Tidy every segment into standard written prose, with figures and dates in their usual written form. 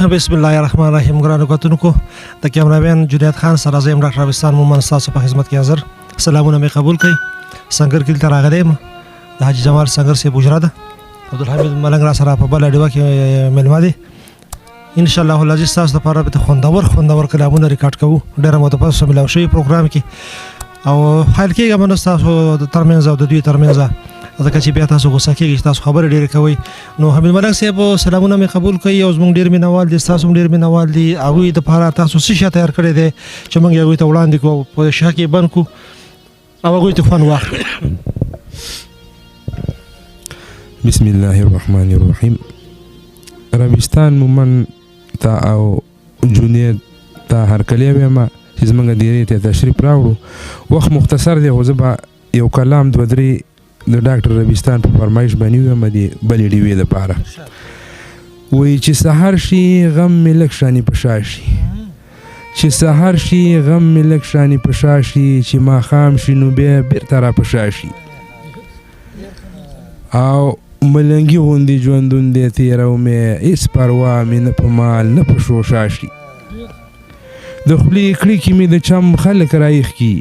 بسم الله الرحمن الرحیم. ګرانو کتونکو د کیمرامین جنید خان سره زم ډاکټر ربستان مومن تاسو په خدمت کې حاضر. سلامونه مې قبول کړئ. څنګه کېل تر راغلم د حاجی جمال څنګه سي بوجرا ده عبدالحمید ملنګ را سره په بل اډیو کې ملما دي. ان شاء الله العزیز تاسو لپاره به خوندور کلامونه ریکارډ کوو. ډېر متفصل ملو شي پروګرام کې او حال کې غمن تاسو د ترمنځ او د دوی ترمنځ ځکه چې بیا تاسو غوسه کېږئ تاسو خبرې ډېرې کوئ. نو حمید ملنګ صاحب سلامونه مې قبول کړئ او زموږ ډېر مینوال دي تاسو هم ډېر مینوال دي. هغوی دپاره تاسو څه شی تیار کړی دی چې موږ هغوی ته وړاندې کړو په شا کې بند کړو او هغوی ته خوند واخلو. بسم الله الرحمن الرحیم. ربستان مومن ته او جنید ته هرکلی وایم چې زموږ ډیرې ته تشریف راوړو. وخت مختصر دی خو زه به یو کلام دوه درې د ډاکټر ربستان په فرمایش باندې وایم د بلې ډیوې دپاره. وایي چې سهار شي غم مې لږ شانې په شا شي، چې سهار شي غم مې لږ شانې په شا شي، چې ماښام شي نو بیا بېرته را په شا شي. او ملنګي غوندې ژوندون دی تېرو مې هېڅ پروا مې نه په مال نه په شوشا شي. د خولې کړي مې د چم خلک رایخ کي،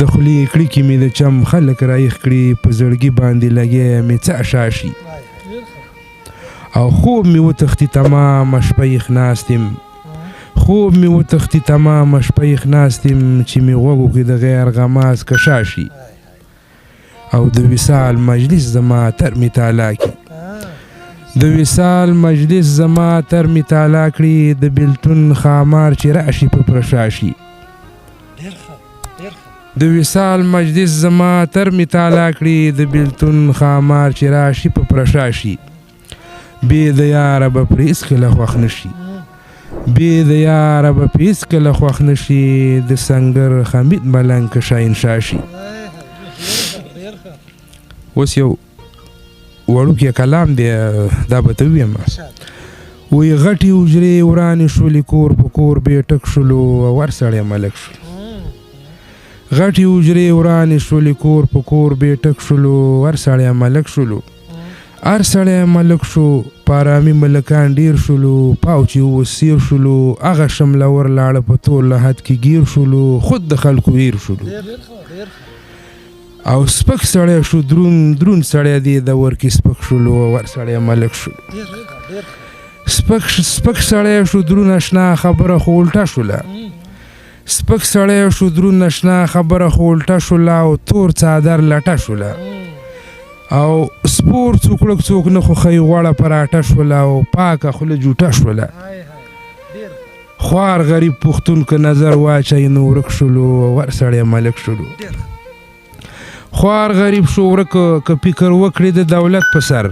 د خولې کړي مې د چم خلک رایخ کړي، په زړګي باندې لګیا مې څه اشا شي. او خوب مې وتښتي تمامه شپه یخ ناست یم، خوب مې وتښتي تمامه شپه یخ ناست یم، چې مې غوږو کې د غیر غماز کشا شي. او د وصال مجلس زما تر می تعالی کی، د وصال مجلس زما تر می تعالی کړي، د بلتون خامار چې راشي په پرشاشي. د وصال مجلس زما تر می تعالی کړي، د بلتون خامار چې راشي په پرشاشي. بې د یاره به پرې هېڅکله خوښ نشي، بې د یاره به پرې هېڅکله خوښ نشي، د سنګر حمید ملنګ که شاهنشاه شي. اوس یو وړوکی کلام دی دا به ته ووایم. وایي غټې حجرې ورانې شولې کور په کور بې ټک شولو او هر سړی ملک شو. غټې حجرې ورانې شولې کور په کور بې ټک شولو هر سړی ملک شولو، هر سړی ملک شو. په ارامي ملکان ډېر شولو، پاو چې اوس سیر شولو، هغه شملور لاړه په تور لحد کې ګیر شولو، خود د خلکو هیر شولو. او سپک سړی شو درون سړی دی د ور کې سپک شولو او هر سړی ملک شولو. سپک سړی شو درون اشنا خبره خو الټه شوله، سپک سړی شو درون اشنا خبره خو الټه شوله، او تور څادر لټه شوله. او سپور څوکړک څوک نه خوښوي غوړه پراټه شوله، او پاکه خوله جوټه شوله. خوار غریب پښتون که نظر واچوي نو ورک شولو او هر سړی ملک شولو. خوار غریب شو ورک که فکر وکړي د دولت په سر،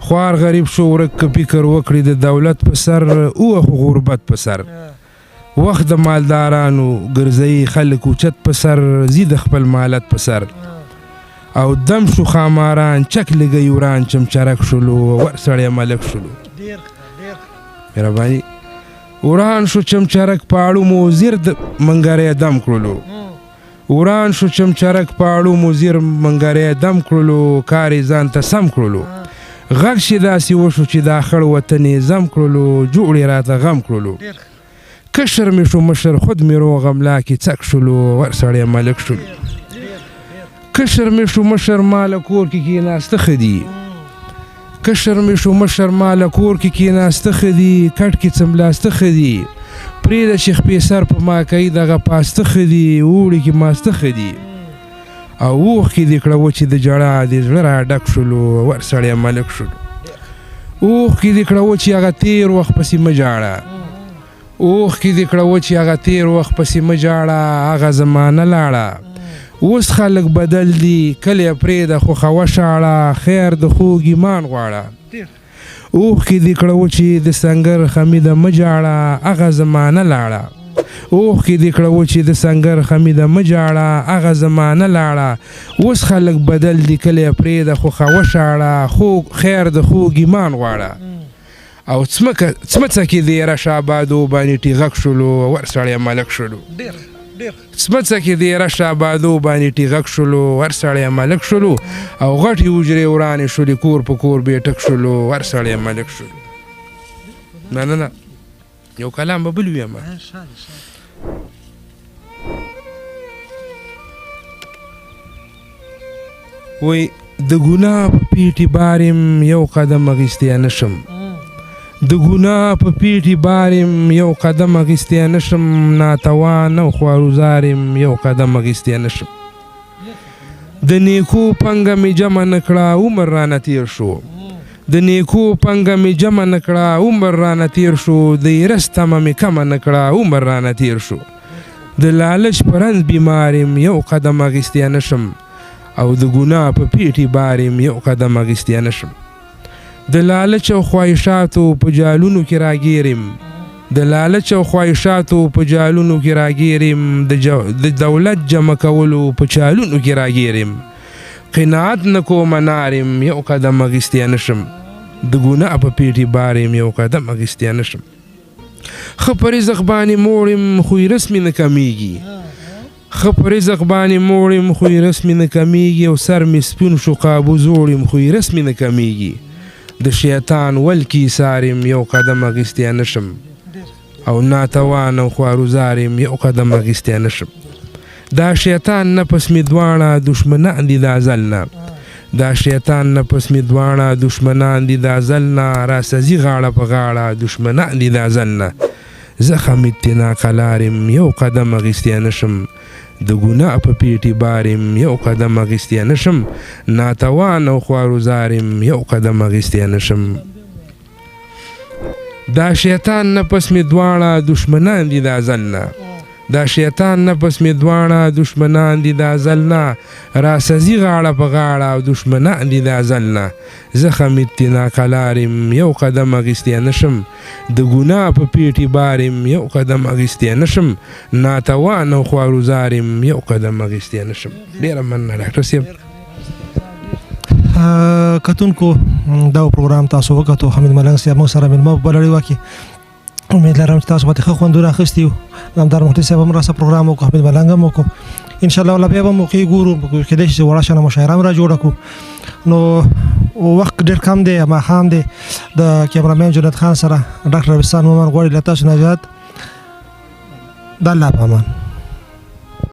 خوار غریب شو ورک که فکر وکړي د دولت په سر، اوه غربت په سر. وخت د مالدارانو ګرځوي خلک اوچت په سر، زی د خپل مالت په سر. او دم شو خاماران چک لګوي وران چمچرک شولو او هر سړی ملک شولو. مهرباني وران شو چمچرک پاړو مو زیر د منګری دم کړلو، وران شو چمچرک پاړو مو زیر منګری دم کړلو، کار یې ځان ته سم کړلو. غږ چې داسې وشو چې دا خړ وطن یې زم کړلو، جوړ یې راته غم کړلو. کشر مې شو مشر خود مې روغ املا کې څک شولو او هر سړی ملک شولو. کشر مې شو مشر ماله کور کې کېناسته ښه دي، کشر مې شو مشر ماله کور کې کېناسته ښه دي، کټ کې څملاسته ښه دي، پرېږده چې خپې سر په ما کوي دغه پاسته ښه دي، اوړي کې ماسته ښه دي. او اوښکې دې کړه وچې د ژړا دې زړه را ډک شولو او هر سړی ملک شولو. اوښکې دې کړه وچې هغه تېر وخت پسې مه ژاړه، اوښکې دې کړه وچې هغه تېر وخت پسې مه ژاړه، هغه زمانه لاړه. اوس خلک بدل دي کله یې پرېږده خو ښه وشاړه، خیر د خوږ ایمان غواړه. اوښکې دې کړه وچې د سنګر حمیده مه ژاړه، هغه زمانه لاړه. اوښکې دې کړه وچې د سنګر حمیده مه ژاړه، هغه زمانه لاړه. اوس خلک بدل دي کله یې پرېږده خو ښه وشاړه، خیر د خوږ ایمان غواړه. او څمڅه کې د یره شابادو باندې ټیغک شولو او هر سړی ملک شولو. څمڅه کې د یره شابادو باندې ټیغک شولو هر سړی ملک شولو. او غټې حجرې ورانې شولې کور په کور بې ټک شولو هر سړی ملک شولو. نه یو کلام به بل ویم وای د ګناه په پیټي بارم یو قدم اخیستی نشم د ګناه په پیټي بارم یو قدم اخیستی نشم ناتوان او خوارزارم یو قدم اخیستی نشم د نیکو پنګه می جمع نکړه عمر رانه تیر شو د نیکو پنګه می جمع نکړه عمر رانه تیر شو د رستمه می کم نکړه عمر رانه تیر شو د لالچ پرنځ بیمارم یو قدم اخیستی نشم او د ګناه په پیټي بارم یو قدم اخیستی نشم د لالچ او خواهشاتو په جالونو کې راګیرم د لالچ او خواهشاتو په جالونو کې راګیرم د دولت جمع کولو په چالونو کې راګیرم قناعت نکوم نارم یو قدم اخیستی نشم د ګناه په پیټي بارم یو قدم اخیستی نشم ښه په رزق باندې موړم خو یې رسمي نه کمیږي ښه په رزق باندې موړم خو یې رسمي نه کمیږي او سر مې سپین شو قابو زوړم خو یې رسمي نه کمیږي د شیطان ولکي سارم یو قدم اخیستی نشم او ناتوان او خوارزارم یو قدم اخیستی نشم دا شیطان نفس می دواړه دشمنان دي د ازل نه دا شیطان نفس می دواړه دشمنان دي د ازل نه راسزي غاړه په غاړه دشمنان دي د ازل نه زخم اتنا قلارم یو قدم اخیستی نشم د ګناه په پیټي بارم یو قدم اخیستی نشم ناتوان او خوارزارم یو قدم اخیستی نشم دا شیطان نفس می دواړه دشمنان دي د ازل نه دا شیطان نفس می دواړه دشمنان دي د ازل نه راسزي غاړه په غاړه او دشمنان دي د ازل نه زخم اتنا قلارم یو قدم اخیستی نشم د ګناه په پیټي بارم یو قدم اخیستی نشم ناتوان او خوارزارم یو قدم اخیستی نشم ډیره مننه ډاکټر صاحب کتونکو دا پروګرام تاسو وکړو حمید ملنګ صاحب موږ سره ملمه بلړی وکي امید لرم چې تاسو به ښه خوندونه اخیستي یو نامدار مفتي صاحب هم راسه پروګرام وکړو حمید ملنګ هم وکړو ان شاء الله بیا به موقع ګورو کېدای شي وړه شانه مشاعره هم را جوړه کړو نو وخت ډېر کم دی ماښام دی د کیمرامین جنید خان سره ډاکټر ربستان مومن غواړي له تاسو نجات د الله په امان